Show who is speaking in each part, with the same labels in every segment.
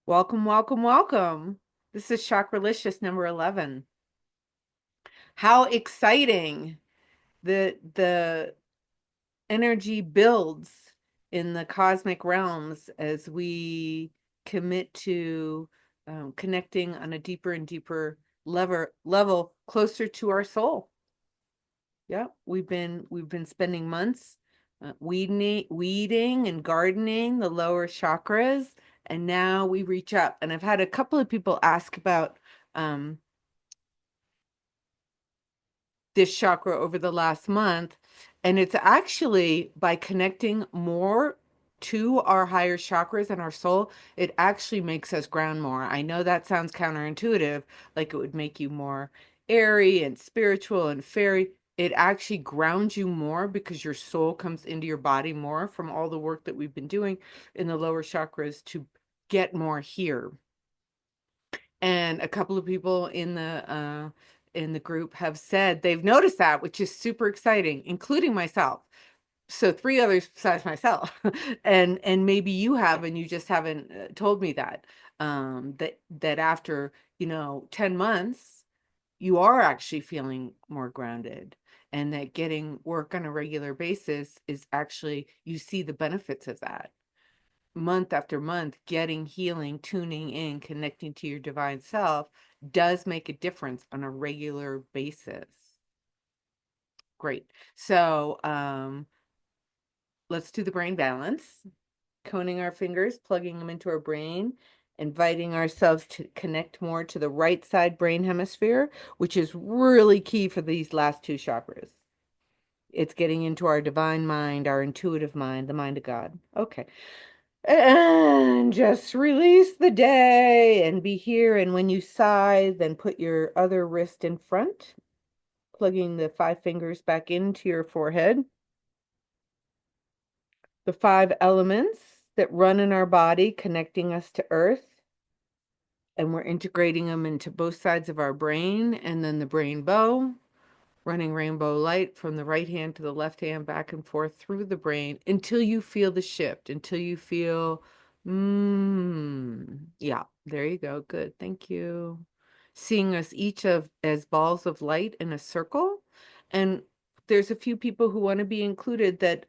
Speaker 1: Welcome, welcome, welcome. This is Chakralicious number 11. How exciting the energy builds in the cosmic realms as we commit to connecting on a deeper and deeper level closer to our soul. Yeah, we've been spending months weeding and gardening the lower chakras, and now we reach up. And I've had a couple of people ask about um, this chakra over the last month, and it's actually by connecting more to our higher chakras and our soul, it actually makes us ground more. I know that sounds counterintuitive, like it would make you more airy and spiritual and fairy. It actually grounds you more because your soul comes into your body more from all the work that we've been doing in the lower chakras to get more here. And a couple of people in the group have said they've noticed that, which is super exciting, including myself. So three others besides myself, and maybe you have, and you just haven't told me that. That after 10 months, you are actually feeling more grounded, and that getting work on a regular basis is actually, you see the benefits of that month after month. Getting healing, tuning in, connecting to your divine self does make a difference on a regular basis. Great. So let's do the brain balance. Coning our fingers, plugging them into our brain, inviting ourselves to connect more to the right side brain hemisphere, which is really key for these last two chakras. It's getting into our divine mind, our intuitive mind, the mind of God. Okay. And just release the day and be here. And when you sigh, then put your other wrist in front, plugging the five fingers back into your forehead. The five elements that run in our body, connecting us to earth. And we're integrating them into both sides of our brain, and then the brain bow, running rainbow light from the right hand to the left hand, back and forth through the brain until you feel the shift, until you feel, yeah, there you go. Good. Thank you. Seeing us each as balls of light in a circle. And there's a few people who want to be included that,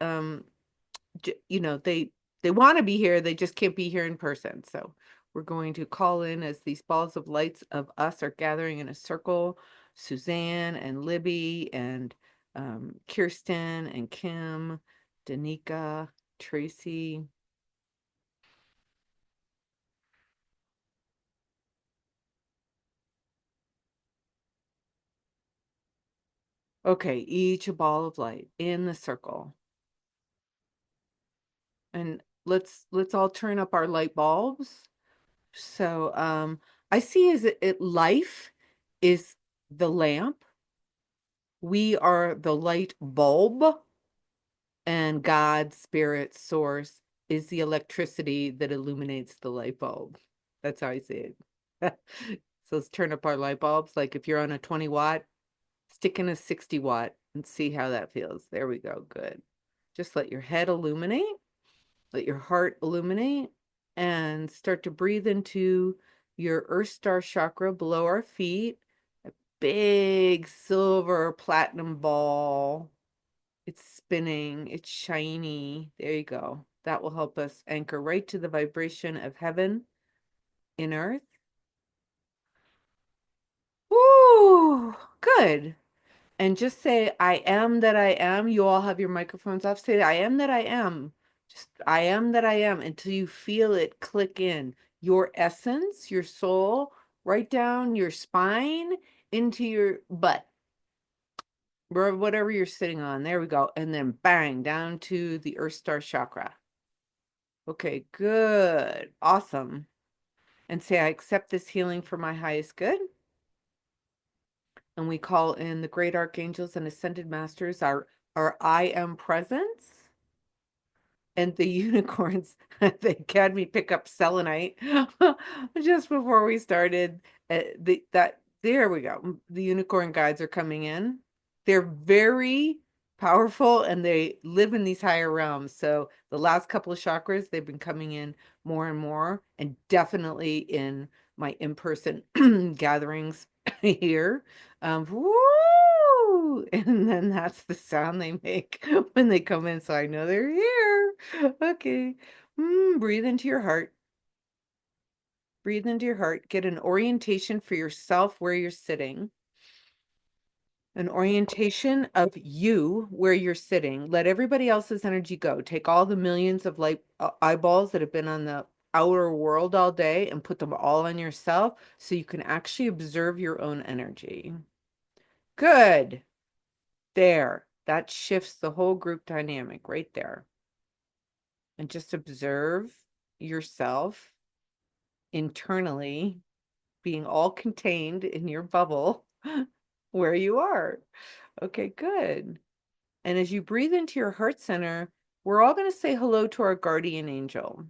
Speaker 1: they want to be here, they just can't be here in person. So we're going to call in as these balls of lights of us are gathering in a circle. Suzanne and Libby and Kirsten and Kim, Danica, Tracy. Okay, each a ball of light in the circle. And let's all turn up our light bulbs. So I see as life is the lamp. We are the light bulb, and God, spirit, source is the electricity that illuminates the light bulb. That's how I see it. So let's turn up our light bulbs. Like if you're on a 20 watt, stick in a 60 watt and see how that feels. There we go. Good. Just let your head illuminate, let your heart illuminate, and start to breathe into your Earth Star chakra below our feet. A big silver platinum ball. It's spinning, it's shiny. There you go. That will help us anchor right to the vibration of heaven in earth. Woo! Good. And just say, I am that I am. You all have your microphones off. Say, I am that I am. Just, I am that I am until you feel it click in. Your essence, your soul, right down your spine into your butt, whatever you're sitting on. There we go. And then bang, down to the Earth Star chakra. Okay, good. Awesome. And say, I accept this healing for my highest good. And we call in the great archangels and ascended masters, our I am presence. And the unicorns, they had me pick up selenite just before we started. There we go. The unicorn guides are coming in. They're very powerful and they live in these higher realms. So the last couple of chakras, they've been coming in more and more, and definitely in my in-person gatherings here. Woo! And then that's the sound they make when they come in. So I know they're here. Okay. Breathe into your heart. Breathe into your heart. Get an orientation for yourself where you're sitting. An orientation of you where you're sitting. Let everybody else's energy go. Take all the millions of light eyeballs that have been on the outer world all day and put them all on yourself so you can actually observe your own energy. Good. There. That shifts the whole group dynamic right there. And just observe yourself internally being all contained in your bubble where you are. Okay, good. And as you breathe into your heart center, we're all going to say hello to our guardian angel.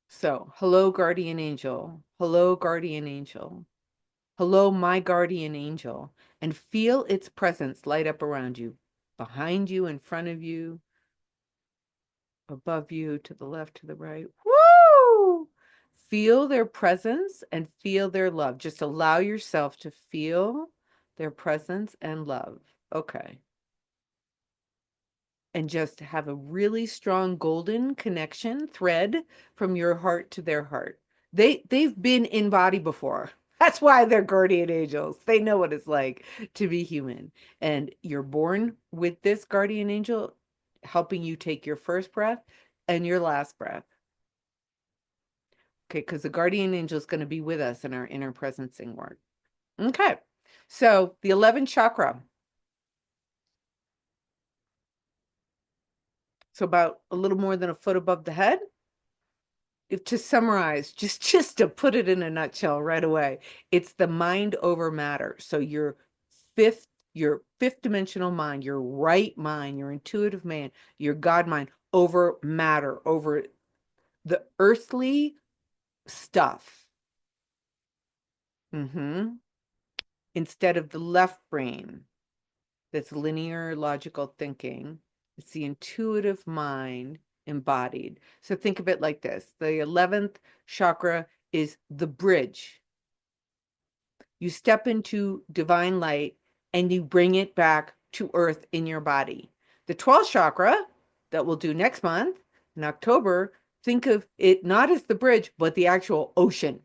Speaker 1: So, hello, guardian angel. Hello, guardian angel. Hello, my guardian angel. And feel its presence light up around you, behind you, in front of you, above you, to the left, to the right. Woo! Feel their presence and feel their love. Just allow yourself to feel their presence and love. Okay. And just have a really strong golden connection thread from your heart to their heart. They've been in body before. That's why they're guardian angels. They know what it's like to be human. And you're born with this guardian angel helping you take your first breath and your last breath. Okay, because the guardian angel is going to be with us in our inner presencing work. Okay, so the 11th chakra. So about a little more than a foot above the head. If to summarize, just to put it in a nutshell right away, it's the mind over matter. So your fifth dimensional mind, your right mind, your intuitive mind, your God mind over matter, over the earthly stuff. Instead of the left brain, that's linear logical thinking. It's the intuitive mind embodied. So think of it like this. The 11th chakra is the bridge. You step into divine light and you bring it back to earth in your body. The 12th chakra that we'll do next month in October, think of it not as the bridge, but the actual ocean.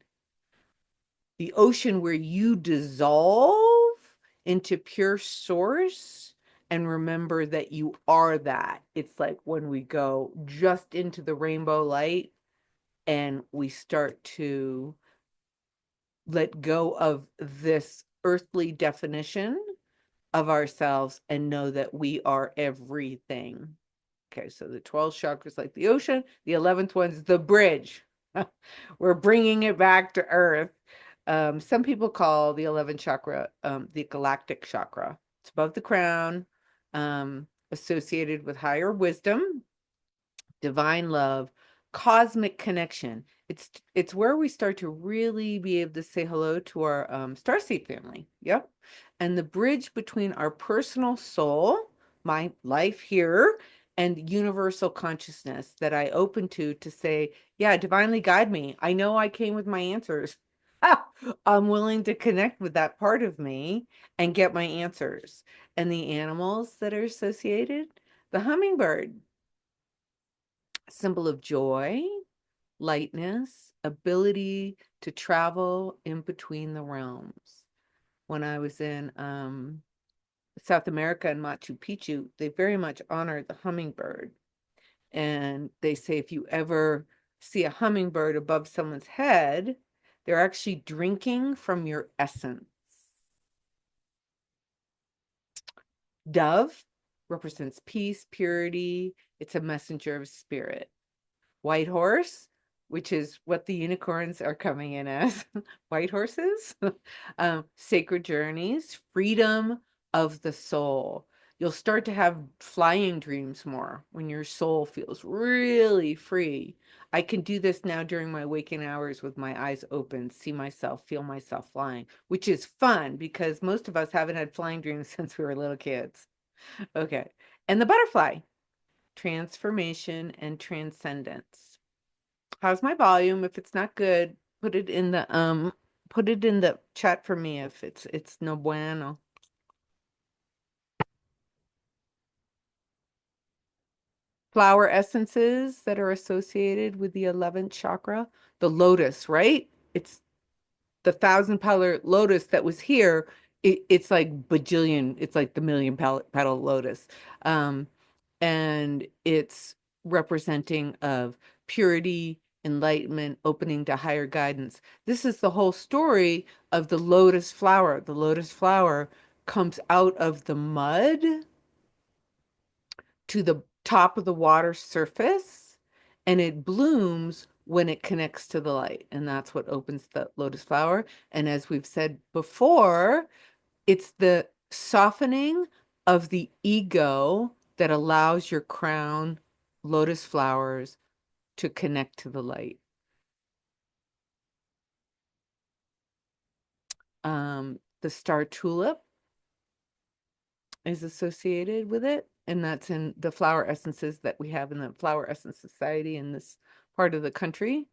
Speaker 1: The ocean where you dissolve into pure source and remember that you are that. It's like when we go just into the rainbow light and we start to let go of this earthly definition of ourselves and know that we are everything. Okay, so the 12 chakras like the ocean, the 11th one's the bridge. We're bringing it back to earth. Some people call the 11th chakra the galactic chakra. It's above the crown, associated with higher wisdom, divine love, cosmic connection. It's where we start to really be able to say hello to our starseed family. Yep. And the bridge between our personal soul, my life here, and universal consciousness that I open to say, yeah, divinely guide me. I know I came with my answers. I'm willing to connect with that part of me and get my answers. And the animals that are associated, the hummingbird, symbol of joy, lightness, ability to travel in between the realms. When I was in South America and Machu Picchu, they very much honor the hummingbird. And they say if you ever see a hummingbird above someone's head, they're actually drinking from your essence. Dove represents peace, purity. It's a messenger of spirit. White horse, which is what the unicorns are coming in as, white horses, sacred journeys, freedom of the soul. You'll start to have flying dreams more when your soul feels really free. I can do this now during my waking hours with my eyes open, see myself, feel myself flying, which is fun because most of us haven't had flying dreams since we were little kids. Okay. And the butterfly, transformation and transcendence. How's my volume? If it's not good, put it in the chat for me if it's no bueno. Flower essences that are associated with the 11th chakra, the lotus, right? It's the 1,000 petal lotus that was here. It's like bajillion, it's like the million petal lotus. Um, and it's representing of purity, enlightenment, opening to higher guidance. This is the whole story of the lotus flower. The lotus flower comes out of the mud to the top of the water surface, and it blooms when it connects to the light. And that's what opens the lotus flower. And as we've said before, it's the softening of the ego that allows your crown lotus flowers to connect to the light. The star tulip is associated with it, and that's in the flower essences that we have in the Flower Essence Society in this part of the country,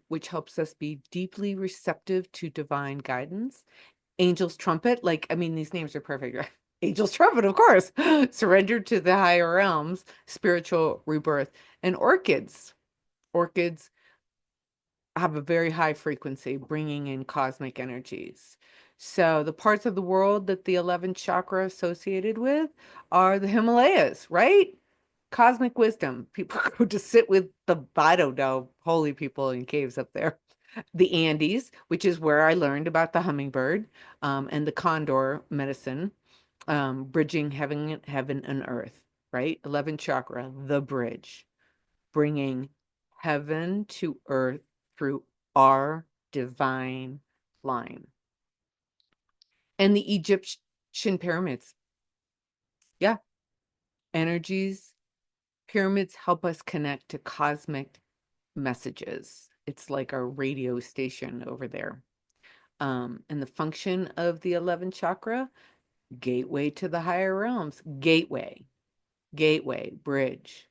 Speaker 1: which helps us be deeply receptive to divine guidance. Angel's trumpet, like, I mean, these names are perfect, right? Angel's trumpet, of course, surrender to the higher realms, spiritual rebirth, and orchids. Orchids have a very high frequency, bringing in cosmic energies. So the parts of the world that the 11th chakra associated with are the Himalayas, right? Cosmic wisdom. People go to sit with the, I don't know, holy people in caves up there. The Andes, which is where I learned about the hummingbird, and the condor medicine, bridging heaven and earth, right? 11th chakra, the bridge, bringing heaven to earth through our divine line. And the Egyptian pyramids. Yeah, energies. Pyramids help us connect to cosmic messages. It's like our radio station over there. And the function of the 11th chakra, gateway to the higher realms. Gateway, bridge.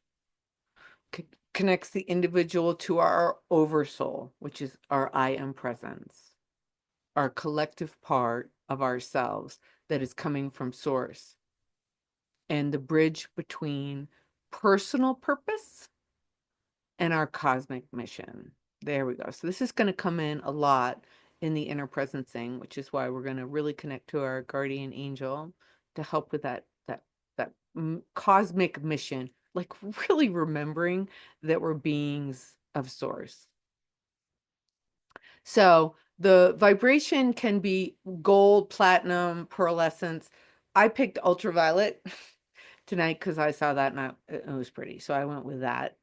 Speaker 1: Connects the individual to our oversoul, which is our I am presence, our collective part of ourselves that is coming from source, and the bridge between personal purpose and our cosmic mission. There we go. So this is going to come in a lot in the inner presencing, which is why we're going to really connect to our guardian angel to help with that cosmic mission, like really remembering that we're beings of source. So the vibration can be gold, platinum, pearlescence. I picked ultraviolet tonight because I saw that and it was pretty. So I went with that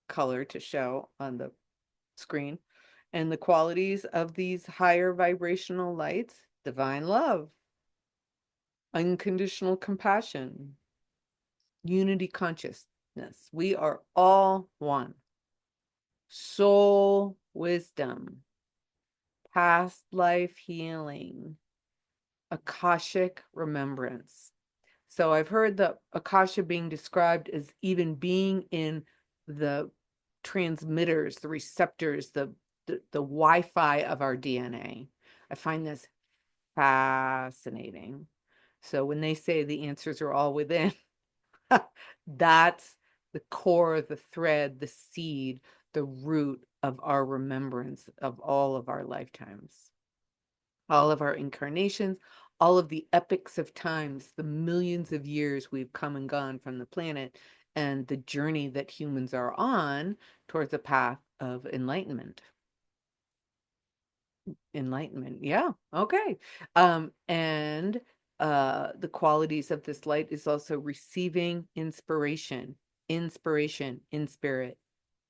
Speaker 1: color to show on the screen. And the qualities of these higher vibrational lights: divine love, unconditional compassion, unity consciousness. We are all one. Soul wisdom, past life healing, Akashic remembrance. So I've heard the Akasha being described as even being in the transmitters, the receptors, the Wi-Fi of our DNA. I find this fascinating. So when they say the answers are all within, that's the core, the thread, the seed, the root of our remembrance of all of our lifetimes, all of our incarnations, all of the epics of times, the millions of years we've come and gone from the planet, and the journey that humans are on towards a path of enlightenment. Yeah, okay. And the qualities of this light is also receiving inspiration, in spirit,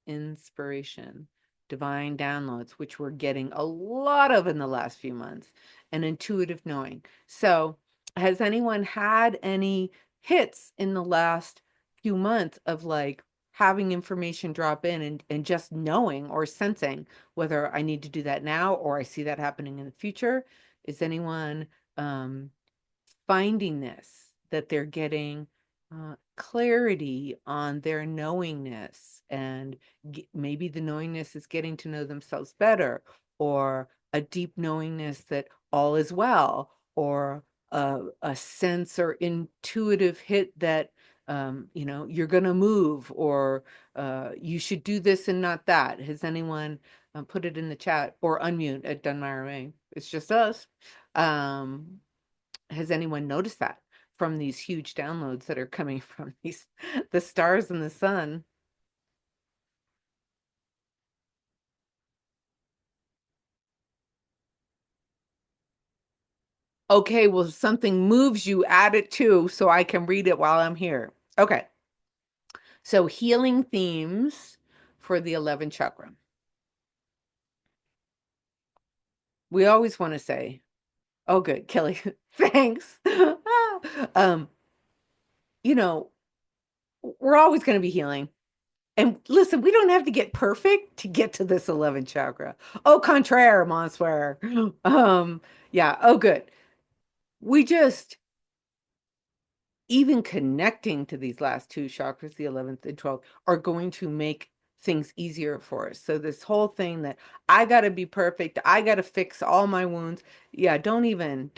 Speaker 1: inspiration, divine downloads, which we're getting a lot of in the last few months, and intuitive knowing. So, has anyone had any hits in the last few months of like having information drop in and just knowing or sensing whether I need to do that now or I see that happening in the future. Is anyone um, finding this, that they're getting clarity on their knowingness, and maybe the knowingness is getting to know themselves better, or a deep knowingness that all is well, or a sense or intuitive hit that you're going to move, or you should do this and not that. Has anyone put it in the chat or unmute at Dunmire May? It's just us. Has anyone noticed that from these huge downloads that are coming from the stars and the sun? Okay, well, something moves you, add it too, so I can read it while I'm here. Okay, so healing themes for the 11th chakra. We always want to say, oh, good, Kelly, thanks. um, you know, we're always going to be healing. And listen, we don't have to get perfect to get to this 11th chakra. Au contraire, mon swear. Yeah, oh good. We just, even connecting to these last two chakras, the 11th and 12th, are going to make things easier for us. So this whole thing that I got to be perfect, I got to fix all my wounds. Yeah, don't even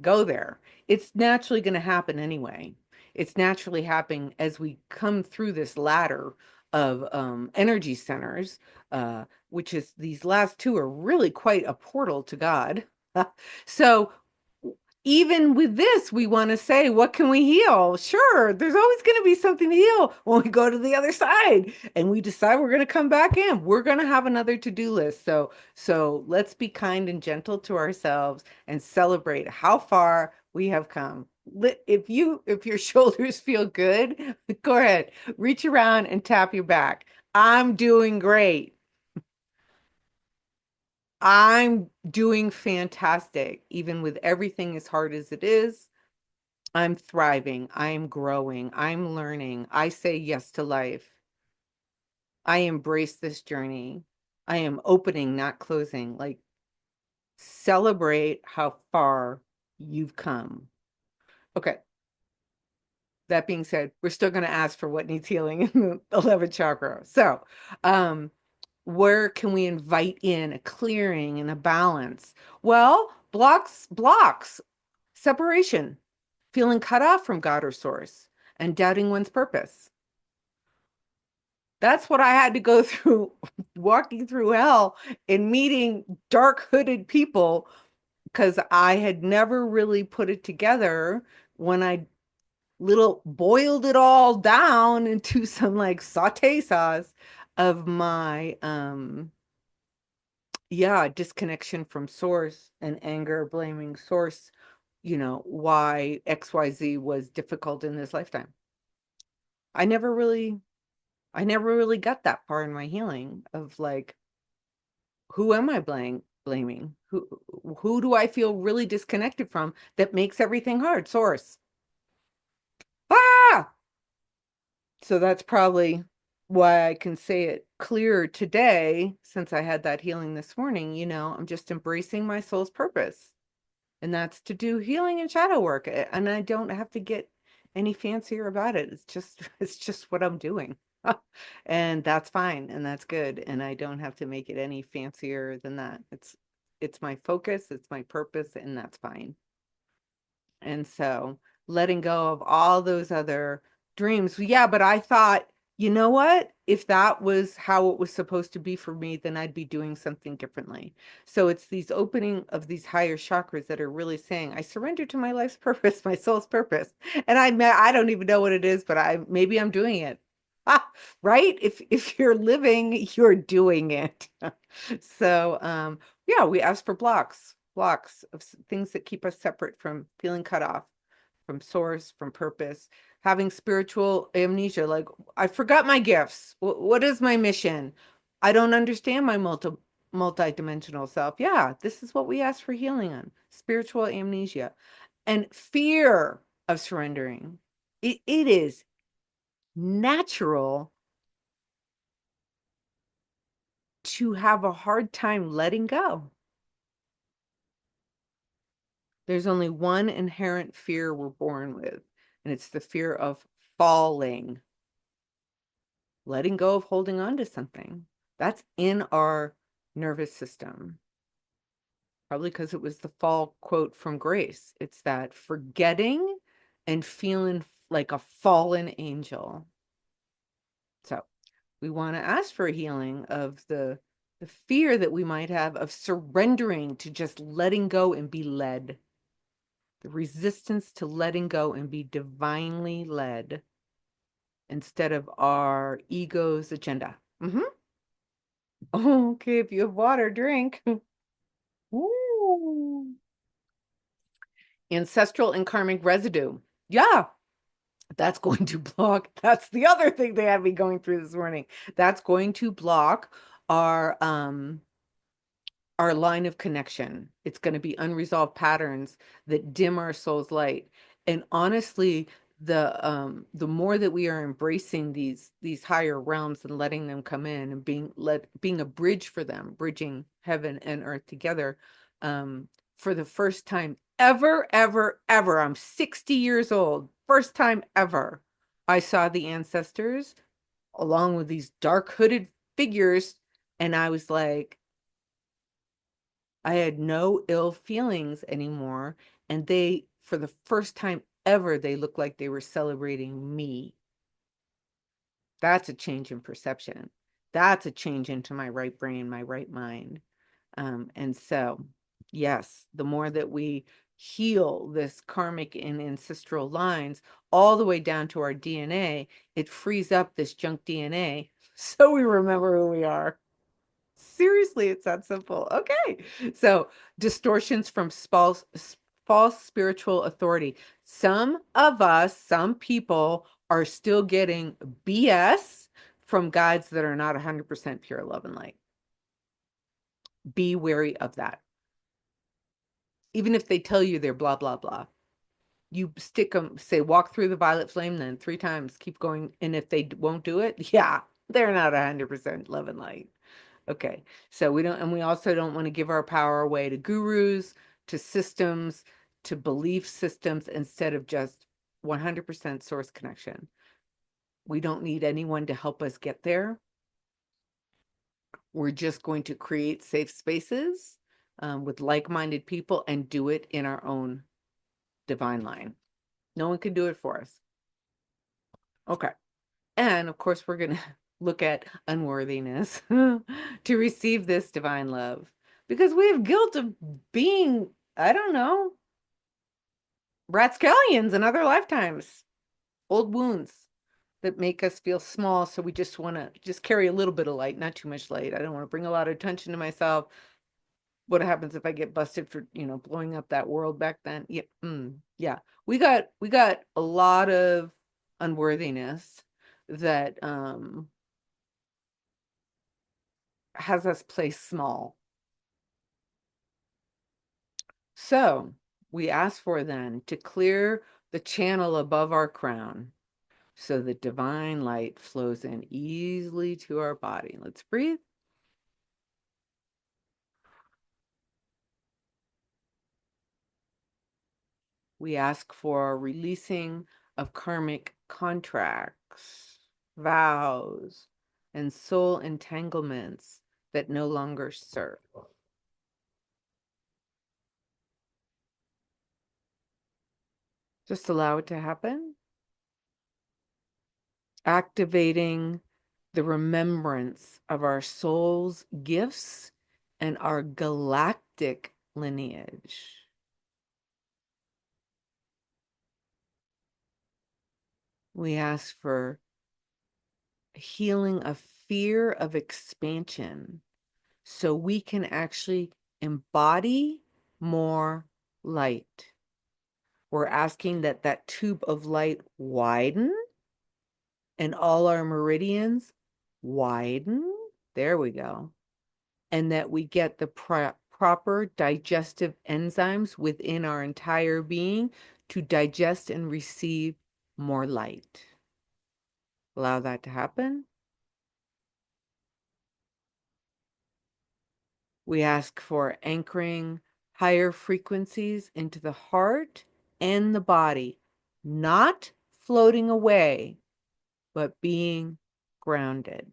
Speaker 1: go there. It's naturally going to happen anyway. It's naturally happening as we come through this ladder of energy centers, which is these last two are really quite a portal to God. So even with this, we want to say, what can we heal? Sure, there's always going to be something to heal when we go to the other side and we decide we're going to come back in. We're going to have another to-do list. So let's be kind and gentle to ourselves and celebrate how far we have come. If your shoulders feel good, go ahead, reach around and tap your back. I'm doing great. I'm doing fantastic, even with everything as hard as it is. I'm thriving. I'm growing. I'm learning. I say yes to life. I embrace this journey. I am opening, not closing. Like, celebrate how far you've come. Okay. That being said, we're still going to ask for what needs healing in the 11th chakra. So, where can we invite in a clearing and a balance? Well, blocks, separation, feeling cut off from God or source, and doubting one's purpose. That's what I had to go through walking through hell and meeting dark hooded people, because I had never really put it together when I little boiled it all down into some like saute sauce of my disconnection from source and anger, blaming source, why XYZ was difficult in this lifetime. I never really got that far in my healing of like, who am I blaming? Who do I feel really disconnected from that makes everything hard? Source. Ah! So that's probably why I can say it clearer today, since I had that healing this morning. I'm just embracing my soul's purpose. And that's to do healing and shadow work. And I don't have to get any fancier about it. It's just what I'm doing. And that's fine and that's good. And I don't have to make it any fancier than that. It's my focus, it's my purpose, and that's fine. And so letting go of all those other dreams. Yeah, but I thought, you know what? If that was how it was supposed to be for me, then I'd be doing something differently. So it's these opening of these higher chakras that are really saying, I surrender to my life's purpose, my soul's purpose. And I don't even know what it is, but maybe I'm doing it. Right? If you're living, you're doing it. So yeah, we ask for blocks of things that keep us separate from feeling cut off from source, from purpose, having spiritual amnesia. Like, I forgot my gifts. What is my mission? I don't understand my multi-dimensional self. Yeah, this is what we ask for healing on: spiritual amnesia and fear of surrendering. it is natural to have a hard time letting go. There's only one inherent fear we're born with, and it's the fear of falling, letting go of holding on to something. That's in our nervous system. Probably because it was the fall quote from Grace. It's that forgetting and feeling like a fallen angel. So we want to ask for a healing of the fear that we might have of surrendering to just letting go and be led. The resistance to letting go and be divinely led instead of our ego's agenda. Okay, if you have water, drink. Ooh. Ancestral and karmic residue. Yeah, that's going to block. That's the other thing they had me going through this morning. That's going to block our line of connection. It's going to be unresolved patterns that dim our soul's light. And honestly, the more that we are embracing these higher realms and letting them come in and being a bridge for them, bridging heaven and earth together, for the first time ever, I'm 60 years old, first time ever, I saw the ancestors along with these dark hooded figures, and I was like, I had no ill feelings anymore. And they, for the first time ever, they looked like they were celebrating me. That's a change in perception. That's a change into my right brain, my right mind. And so, yes, the more that we heal this karmic and ancestral lines all the way down to our DNA, it frees up this junk DNA so we remember who we are. Seriously, it's that simple. Okay. So, distortions from false spiritual authority. Some of us, some people are still getting BS from guides that are not 100% pure love and light. Be wary of that. Even if they tell you they're blah, blah, blah. You stick them, say, walk through the violet flame, then 3 times, keep going. And if they won't do it, yeah, they're not 100% love and light. Okay, so we don't, and we also don't want to give our power away to gurus, to systems, to belief systems instead of just 100% source connection. We don't need anyone to help us get there. We're just going to create safe spaces with like-minded people and do it in our own divine line. No one can do it for us. Okay. And of course, we're going to look at unworthiness to receive this divine love because we have guilt of being, I don't know, rapscallions in other lifetimes, old wounds that make us feel small. So we just want to just carry a little bit of light, not too much light. I don't want to bring a lot of attention to myself. What happens if I get busted for, blowing up that world back then? Yeah. Yeah. We got a lot of unworthiness that has us play small. So we ask for then to clear the channel above our crown so the divine light flows in easily to our body. Let's breathe. We ask for releasing of karmic contracts, vows, and soul entanglements that no longer serve. Just allow it to happen. Activating the remembrance of our soul's gifts and our galactic lineage. We ask for healing of fear of expansion so we can actually embody more light. We're asking that that tube of light widen and all our meridians widen. There we go. And that we get the proper digestive enzymes within our entire being to digest and receive more light. Allow that to happen. We ask for anchoring higher frequencies into the heart and the body, not floating away, but being grounded.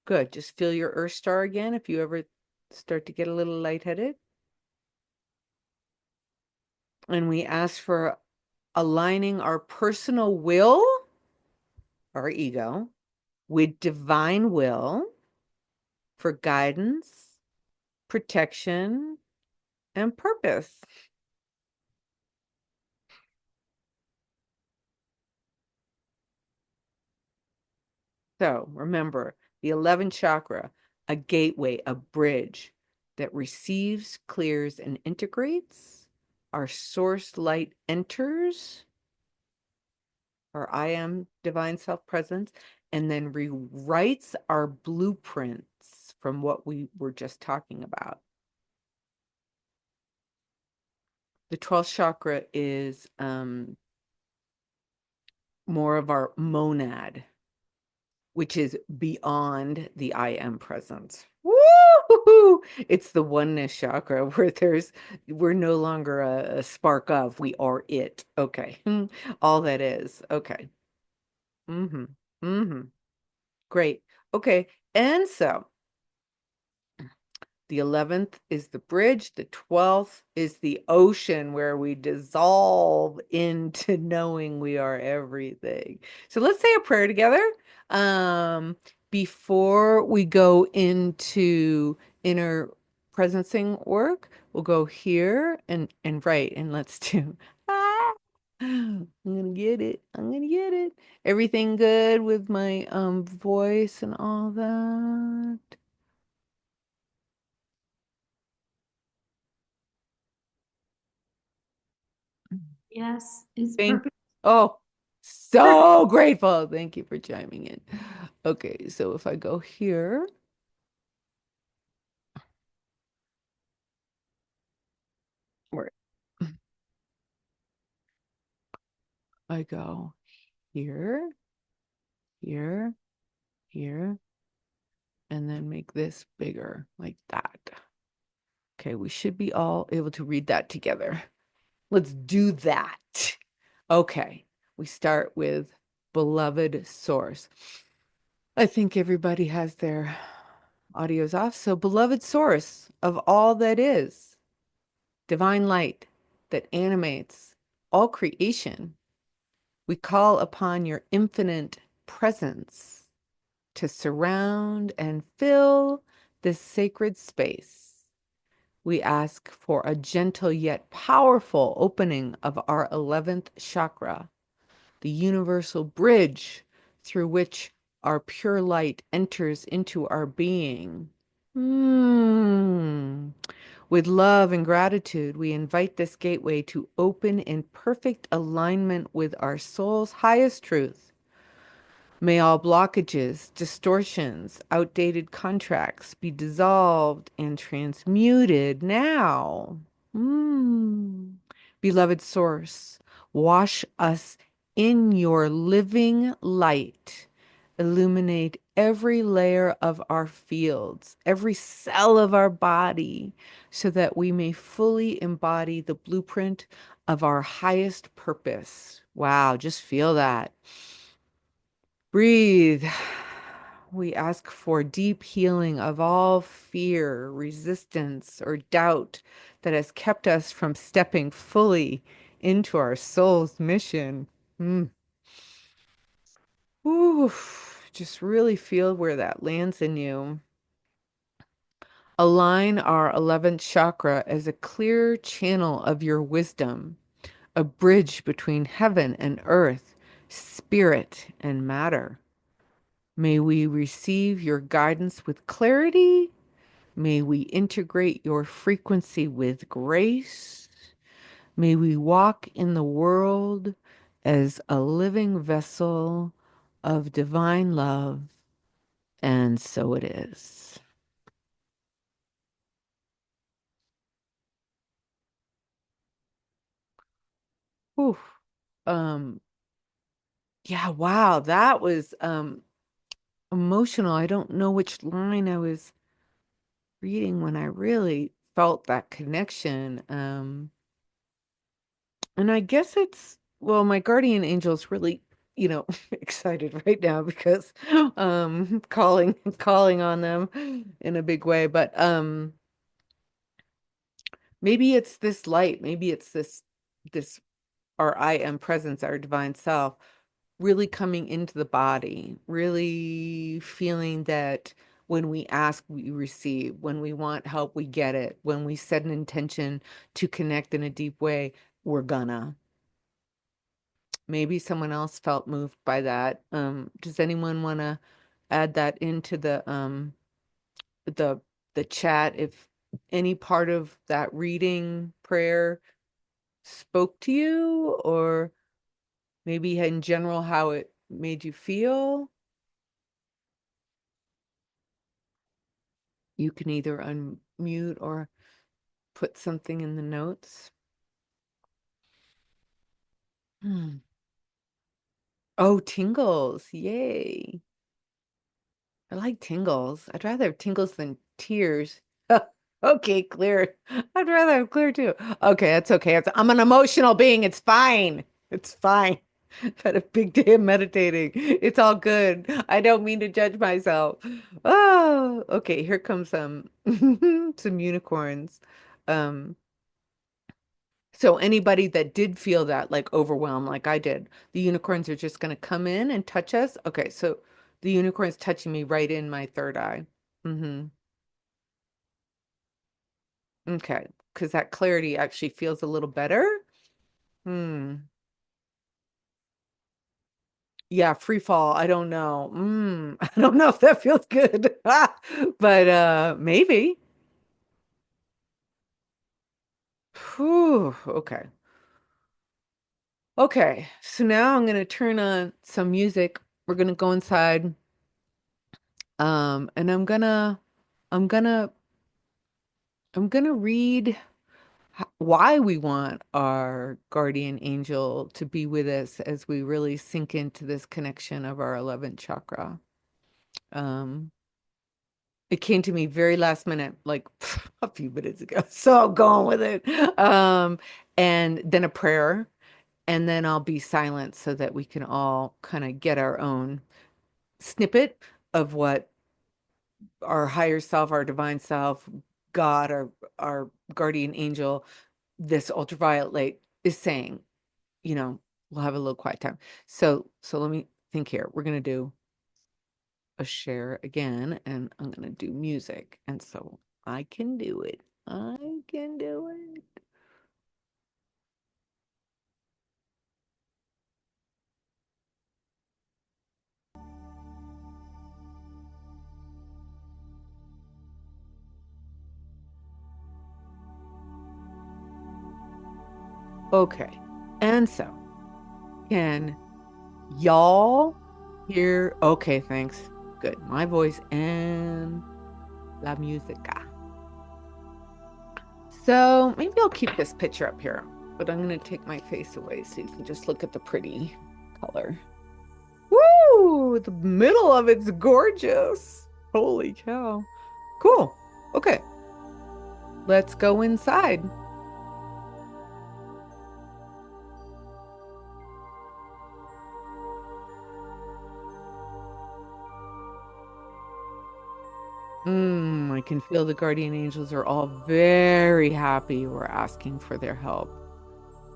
Speaker 1: Good. Just feel your Earth star again if you ever start to get a little lightheaded. And we ask for aligning our personal will, our ego, with divine will for guidance, protection, and purpose. So remember, the 11th chakra, a gateway, a bridge that receives, clears, and integrates. Our source light enters, our I am divine self presence, and then rewrites our blueprints from what we were just talking about. The 12th chakra is more of our monad, which is beyond the I am presence. Woo! It's the oneness chakra where we're no longer a spark of, we are it. Okay. All that is. Okay. Mm-hmm. Mm-hmm. Great. Okay. And so the 11th is the bridge. The 12th is the ocean where we dissolve into knowing we are everything. So let's say a prayer together. Before we go into inner presencing work, we'll go here and right, and let's do. I'm gonna get it. I'm gonna get it. Everything good with my voice and all that.
Speaker 2: Yes, it's
Speaker 1: Thank,
Speaker 2: perfect.
Speaker 1: oh, so grateful. Thank you for chiming in. Okay, so if I go here, where I go here, here, here, and then make this bigger like that. Okay, we should be all able to read that together. Let's do that. Okay, we start with beloved source. I think everybody has their audios off. So, beloved source of all that is, divine light that animates all creation, we call upon your infinite presence to surround and fill this sacred space. We ask for a gentle yet powerful opening of our 11th chakra, the universal bridge through which our pure light enters into our being. Hmm. With love and gratitude, we invite this gateway to open in perfect alignment with our soul's highest truth. May all blockages, distortions, outdated contracts be dissolved and transmuted now. Beloved Source, wash us in your living light. Illuminate every layer of our fields, every cell of our body, so that we may fully embody the blueprint of our highest purpose. Wow, just feel that. Breathe. We ask for deep healing of all fear, resistance, or doubt that has kept us from stepping fully into our soul's mission. Mm. Ooh, just really feel where that lands in you. Align our 11th chakra as a clear channel of your wisdom, a bridge between heaven and earth, spirit and matter. May we receive your guidance with clarity. May we integrate your frequency with grace. May we walk in the world as a living vessel of divine love. And so it is. Whew. Yeah, wow, that was emotional. I don't know which line I was reading when I really felt that connection. And I guess it's, well, my guardian angel's really, excited right now because calling on them in a big way. But maybe it's this light, maybe it's this our I am presence, our divine self, really coming into the body, really feeling that when we ask, we receive, when we want help, we get it, when we set an intention to connect in a deep way, we're gonna. Maybe someone else felt moved by that. Does anyone want to add that into the the chat if any part of that reading prayer spoke to you, or maybe in general how it made you feel? You can either unmute or put something in the notes. Hmm. Oh, tingles. Yay. I like tingles. I'd rather have tingles than tears. Okay, clear. I'd rather have clear too. Okay, that's okay. I'm an emotional being. It's fine. It's fine. I've had a big day of meditating. It's all good. I don't mean to judge myself. Oh, okay. Here comes some some unicorns. Um, so anybody that did feel that like overwhelmed, like I did, the unicorns are just going to come in and touch us. Okay, so the unicorn's touching me right in my third eye. Mm-hmm. Okay, because that clarity actually feels a little better. Hmm. Yeah, free fall. I don't know. I don't know if that feels good. But maybe. Whew, okay. Okay. So now I'm gonna turn on some music. We're gonna go inside. And I'm gonna I'm gonna read why we want our guardian angel to be with us as we really sink into this connection of our 11th chakra. Um, it came to me very last minute, like a few minutes ago. So I'm going with it. And then a prayer, and then I'll be silent so that we can all kind of get our own snippet of what our higher self, our divine self, God, our guardian angel, this ultraviolet light is saying. We'll have a little quiet time. So let me think here. We're gonna do a share again, and I'm gonna do music, and so I can do it. I can do it. Okay. And so, can y'all hear? Okay, thanks. Good. My voice and la musica. So maybe I'll keep this picture up here, but I'm going to take my face away so you can just look at the pretty color. Woo! The middle of it's gorgeous. Holy cow. Cool. Okay, let's go inside. I can feel the guardian angels are all very happy we're asking for their help.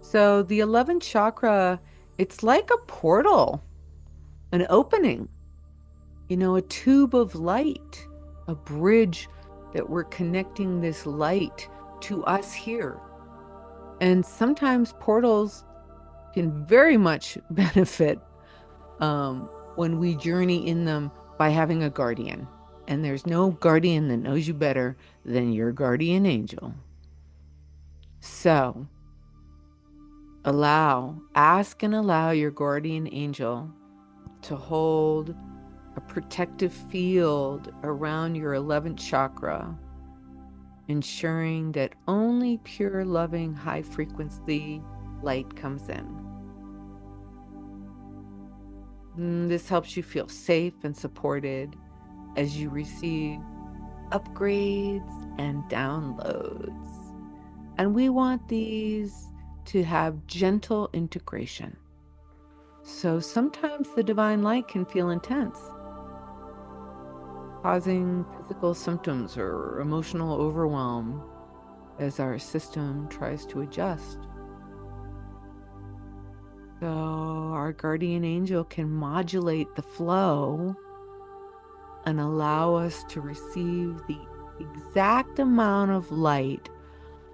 Speaker 1: So the 11th chakra, it's like a portal, an opening, a tube of light, a bridge that we're connecting this light to us here. And sometimes portals can very much benefit when we journey in them by having a guardian. And there's no guardian that knows you better than your guardian angel. So ask and allow your guardian angel to hold a protective field around your 11th chakra, ensuring that only pure, loving, high frequency light comes in. This helps you feel safe and supported as you receive upgrades and downloads. And we want these to have gentle integration. So sometimes the divine light can feel intense, causing physical symptoms or emotional overwhelm as our system tries to adjust. So our guardian angel can modulate the flow and allow us to receive the exact amount of light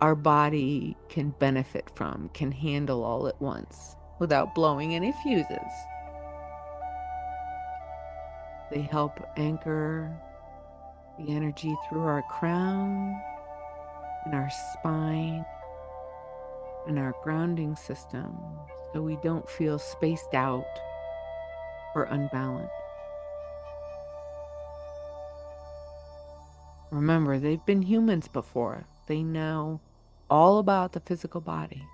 Speaker 1: our body can benefit from, can handle all at once without blowing any fuses. They help anchor the energy through our crown and our spine and our grounding system so we don't feel spaced out or unbalanced. Remember, they've been humans before. They know all about the physical body.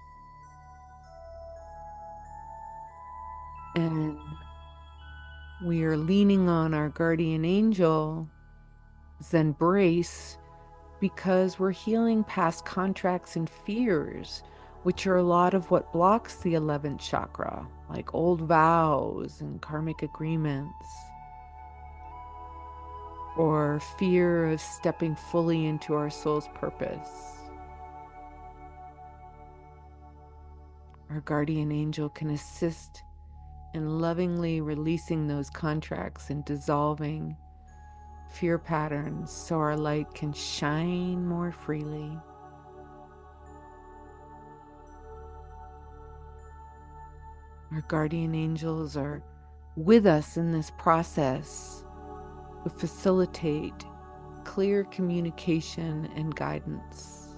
Speaker 1: And we are leaning on our guardian angel's embrace because we're healing past contracts and fears, which are a lot of what blocks the 11th chakra, like old vows and karmic agreements, or fear of stepping fully into our soul's purpose. Our guardian angel can assist in lovingly releasing those contracts and dissolving fear patterns so our light can shine more freely. Our guardian angels are with us in this process to facilitate clear communication and guidance,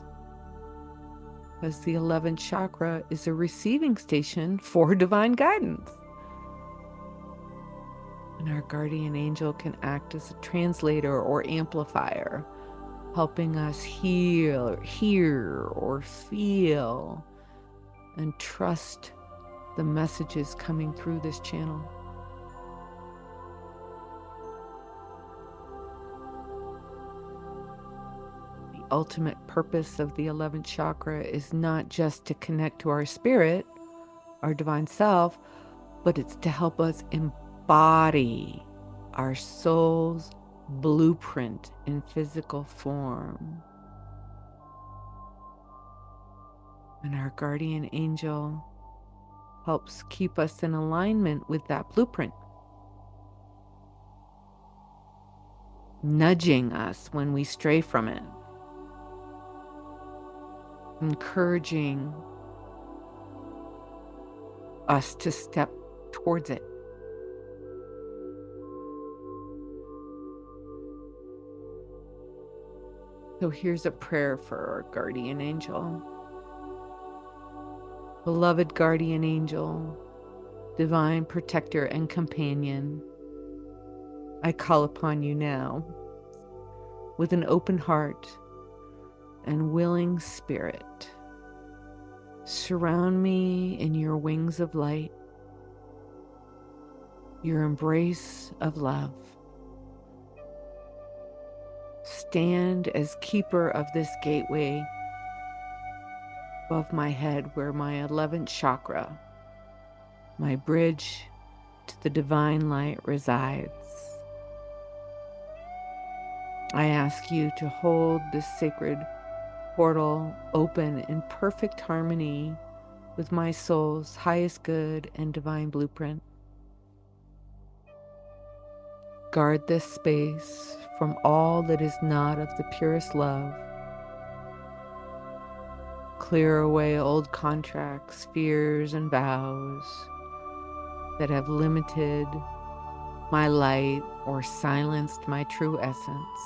Speaker 1: as the 11th chakra is a receiving station for divine guidance. And our guardian angel can act as a translator or amplifier, helping us hear or feel and trust the messages coming through this channel. The ultimate purpose of the 11th chakra is not just to connect to our spirit, our divine self, but it's to help us embody our soul's blueprint in physical form. And our guardian angel helps keep us in alignment with that blueprint, nudging us when we stray from it, encouraging us to step towards it. So here's a prayer for our guardian angel. Beloved guardian angel, divine protector and companion, I call upon you now with an open heart and willing spirit. Surround me in your wings of light, your embrace of love. Stand as keeper of this gateway above my head where my 11th chakra, my bridge to the divine light, resides. I ask you to hold this sacred portal open in perfect harmony with my soul's highest good and divine blueprint. Guard this space from all that is not of the purest love. Clear away old contracts, fears, and vows that have limited my light or silenced my true essence.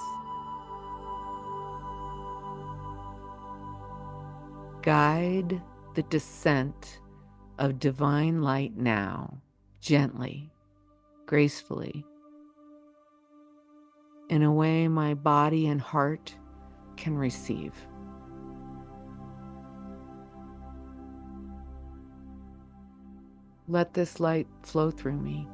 Speaker 1: Guide the descent of divine light now, gently, gracefully, in a way my body and heart can receive. Let this light flow through me,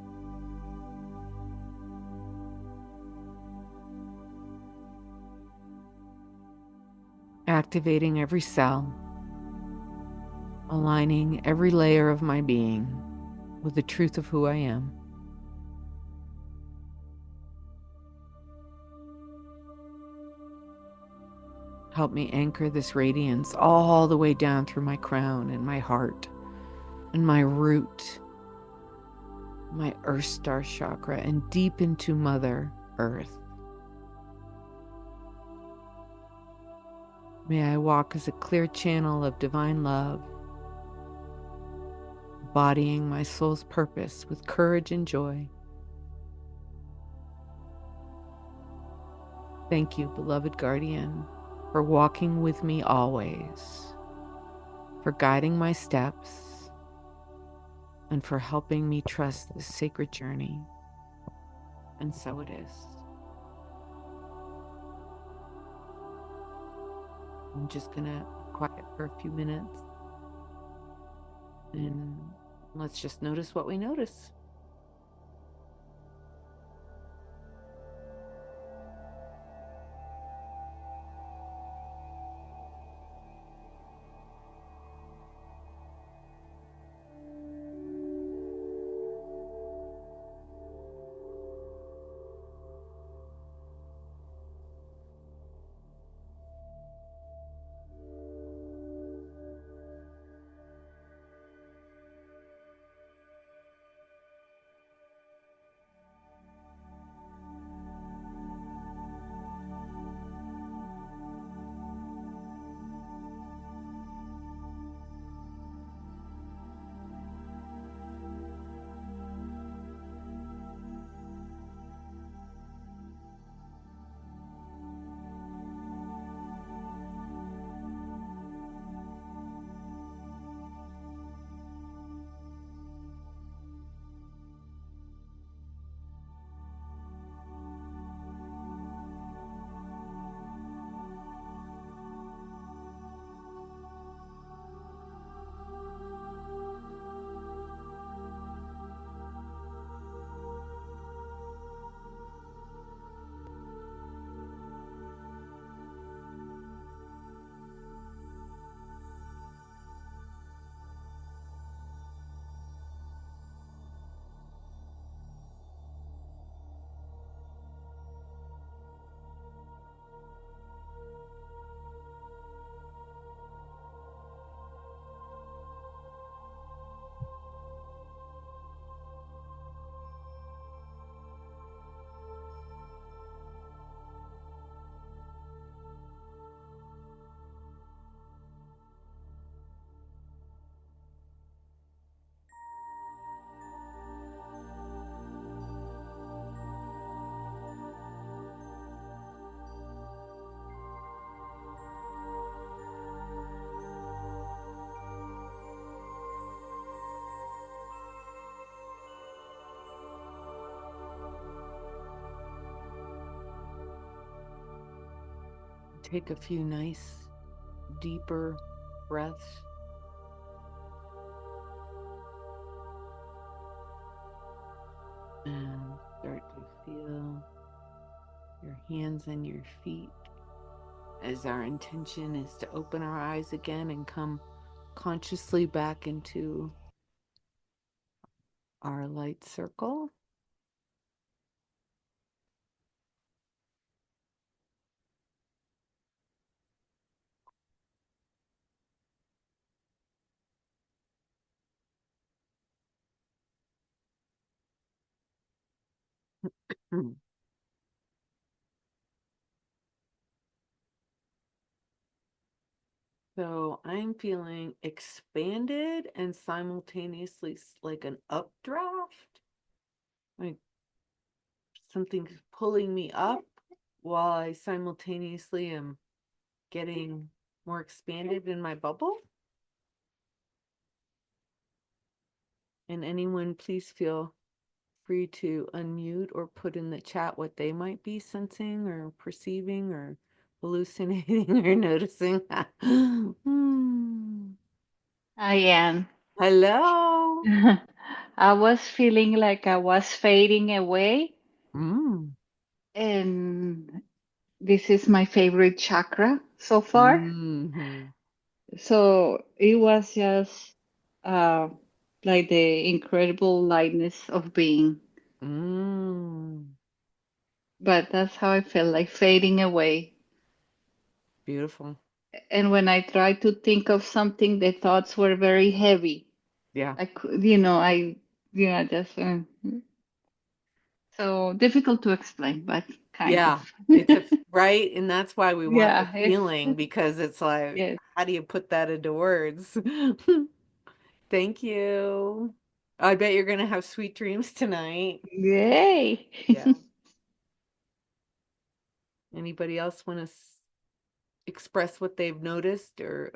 Speaker 1: activating every cell, aligning every layer of my being with the truth of who I am. Help me anchor this radiance all the way down through my crown and my heart and my root, my Earth Star chakra, and deep into Mother Earth. May I walk as a clear channel of divine love, embodying my soul's purpose with courage and joy. Thank you, beloved guardian, for walking with me always, for guiding my steps, and for helping me trust this sacred journey. And so it is. I'm just going to be quiet for a few minutes and let's just notice what we notice. Take a few nice, deeper breaths. And start to feel your hands and your feet as our intention is to open our eyes again and come consciously back into our light circle. So I'm feeling expanded and simultaneously like an updraft, like something's pulling me up while I simultaneously am getting more expanded in my bubble. And anyone, please feel free to unmute or put in the chat what they might be sensing or perceiving or hallucinating or noticing. Hmm.
Speaker 2: I am.
Speaker 1: Hello.
Speaker 2: I was feeling like I was fading away,
Speaker 1: Mm.
Speaker 2: and this is my favorite chakra so far.
Speaker 1: Mm-hmm.
Speaker 2: So it was just uh, like the incredible lightness of being.
Speaker 1: Mm.
Speaker 2: But that's how I felt like fading away.
Speaker 1: Beautiful.
Speaker 2: And when I tried to think of something, the thoughts were very heavy.
Speaker 1: Yeah.
Speaker 2: I could, just so difficult to explain, but kind of.
Speaker 1: Yeah. It's a right, and that's why we want the
Speaker 2: Yeah,
Speaker 1: feeling because it's like,
Speaker 2: yes.
Speaker 1: how do you put that into words? Thank you. I bet you're gonna have sweet dreams tonight.
Speaker 2: Yay.
Speaker 1: Yeah. Anybody else want to express what they've noticed or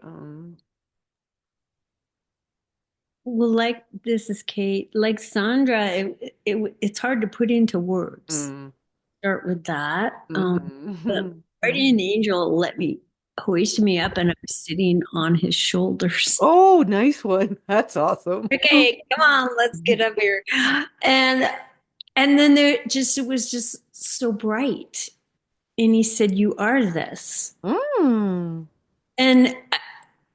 Speaker 3: Well, like this is Kate, like Sandra, it's hard to put into words.
Speaker 1: mm,
Speaker 3: Start with that. The
Speaker 1: mhm.
Speaker 3: guardian angel let me hoist me up, and I was sitting on his shoulders.
Speaker 1: Oh, nice one. That's awesome.
Speaker 3: Okay, come on, let's get up here. And and then it was just so bright. And he said, "You are this."
Speaker 1: Mm.
Speaker 3: And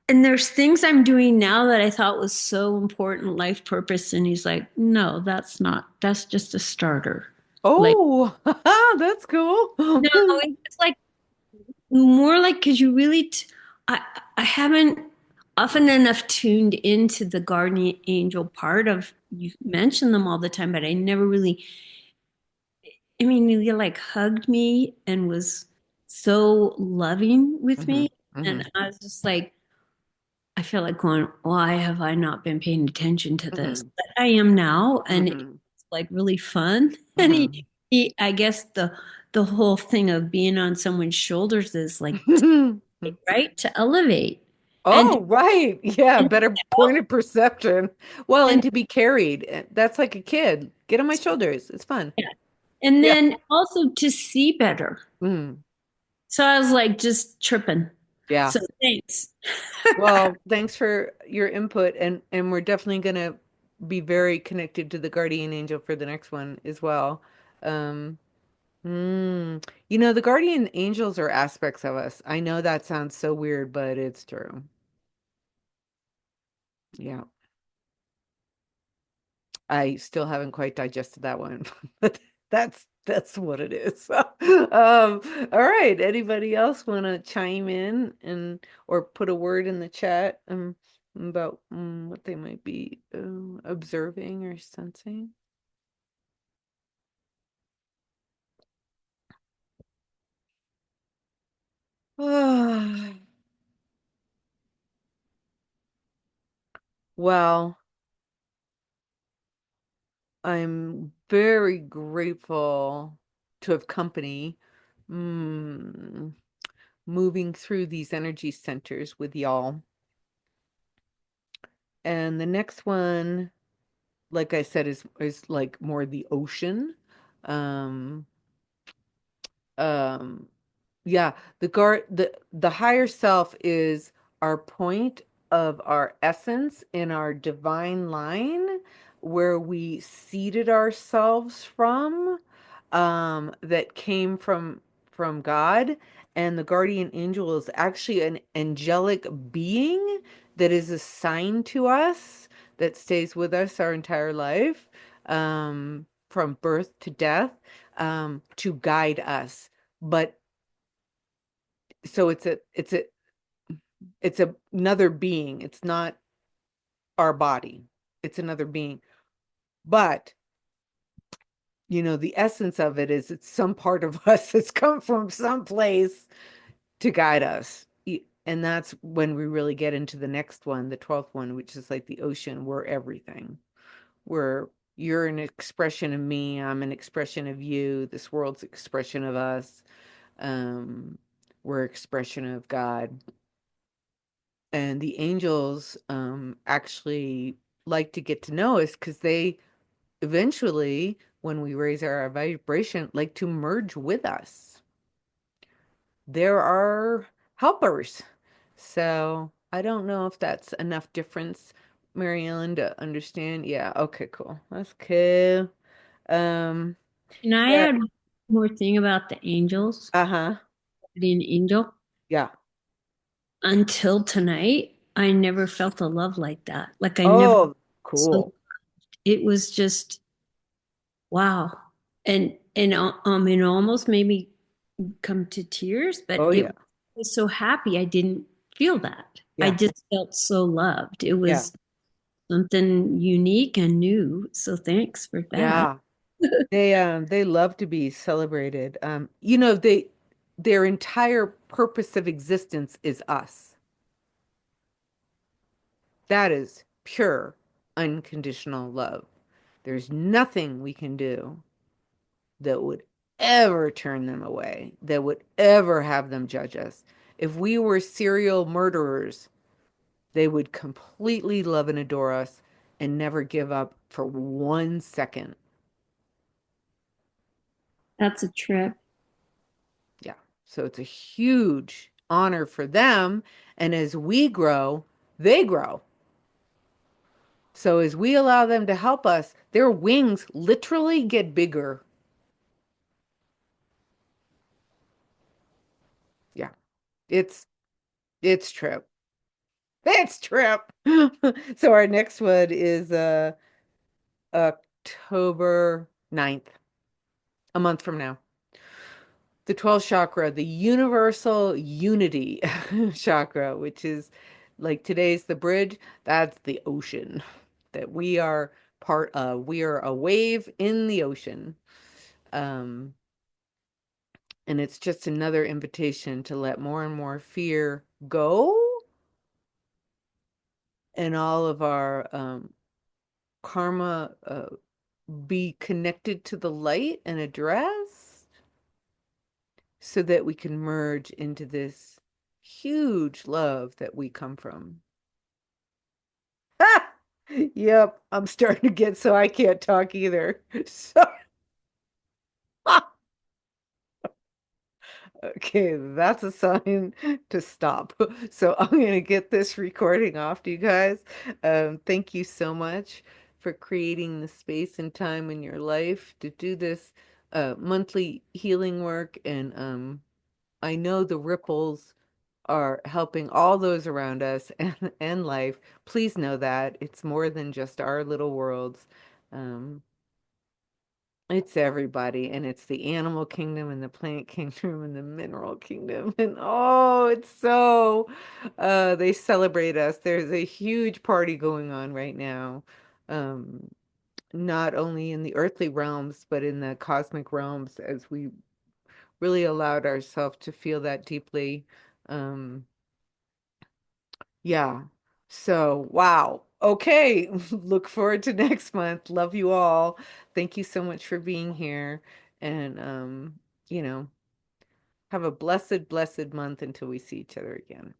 Speaker 3: and there's things I'm doing now that I thought was so important, life purpose. And he's like, "No, that's not. That's just a starter." Like,
Speaker 1: Oh, that's cool.
Speaker 3: no, it's like more like because you really, I haven't often enough tuned into the guardian angel part of you mention them all the time, but I never really. I mean, you like hugged me and was so loving with
Speaker 1: hmm
Speaker 3: me,
Speaker 1: hmm
Speaker 3: and I was just like, I feel like going, why have I not been paying attention to this?
Speaker 1: hmm
Speaker 3: But I am now, and it's
Speaker 1: hmm
Speaker 3: like really fun. And
Speaker 1: hmm
Speaker 3: I guess the whole thing of being on someone's shoulders is like, right, to elevate and
Speaker 1: Oh, right. Yeah, better point of perception. Well, and
Speaker 3: and
Speaker 1: to be carried. That's like a kid. Get on my shoulders. It's fun.
Speaker 3: yeah. And
Speaker 1: Yeah.
Speaker 3: then also to see better.
Speaker 1: Mm.
Speaker 3: So I was like just tripping.
Speaker 1: Yeah.
Speaker 3: So thanks.
Speaker 1: Well, thanks for your input and we're definitely gonna be very connected to the guardian angel for the next one as well. Um, the guardian angels are aspects of us. I know that sounds so weird, but it's true. Yeah. I still haven't quite digested that one, but that's what it is. All right. Anybody else want to chime in and or put a word in the chat about what they might be observing or sensing? Well, I'm very grateful to have company. Mm, moving through these energy centers with y'all. And the next one, like I said, is like more the ocean. Um, um, yeah, the higher self is our point of our essence in our divine line where we seeded ourselves from, that came from God. And the guardian angel is actually an angelic being that is assigned to us that stays with us our entire life, from birth to death, to guide us. But so it's another being. It's not our body. It's another being. But the essence of it is it's some part of us that's come from some place to guide us. And that's when we really get into the next one, the 12th one, which is like the ocean. We're everything. Where you're an expression of me, I'm an expression of you, this world's expression of us. Um, we're expression of God. And the angels actually like to get to know us because they eventually, when we raise our vibration, like to merge with us. There are helpers. So I don't know if that's enough difference, Mary Ellen, to understand. Yeah, okay, cool. That's cool. Um,
Speaker 3: Can I
Speaker 1: yeah,
Speaker 3: add one more thing about the angels?
Speaker 1: uh-huh.
Speaker 3: guardian angel.
Speaker 1: Yeah.
Speaker 3: Until tonight, I never felt a love like that. Like I never,
Speaker 1: Oh,
Speaker 3: so
Speaker 1: cool.
Speaker 3: it was just wow. And it almost made me come to tears, but
Speaker 1: Oh,
Speaker 3: it
Speaker 1: yeah.
Speaker 3: was so happy I didn't feel that. I
Speaker 1: Yeah.
Speaker 3: just felt so loved. It
Speaker 1: Yeah.
Speaker 3: was something unique and new. So thanks for that.
Speaker 1: Yeah. They love to be celebrated. Their entire purpose of existence is us. That is pure, unconditional love. There's nothing we can do that would ever turn them away, that would ever have them judge us. If we were serial murderers, they would completely love and adore us and never give up for 1 second.
Speaker 3: That's a trip.
Speaker 1: Yeah. So it's a huge honor for them. And as we grow, they grow. So as we allow them to help us, their wings literally get bigger. Yeah. It's it's trip. It's trip. So our next one is October 9th, a month from now. The 12th chakra, the universal unity chakra, which is like today's the bridge, that's the ocean that we are part of. We are a wave in the ocean. Um, and it's just another invitation to let more and more fear go and all of our karma be connected to the light and addressed so that we can merge into this huge love that we come from. Ah! Yep, I'm starting to get so I can't talk either. So, okay, that's a sign to stop. So I'm going to get this recording off to you guys. Thank you so much for creating the space and time in your life to do this monthly healing work. And I know the ripples are helping all those around us and life. Please know that it's more than just our little worlds. Um, it's everybody, and it's the animal kingdom and the plant kingdom and the mineral kingdom. And oh, it's so they celebrate us. There's a huge party going on right now. Um, not only in the earthly realms, but in the cosmic realms as we really allowed ourselves to feel that deeply. Um, Yeah. So, wow. Okay. Look forward to next month. Love you all. Thank you so much for being here. And, you know, have a blessed, blessed month until we see each other again.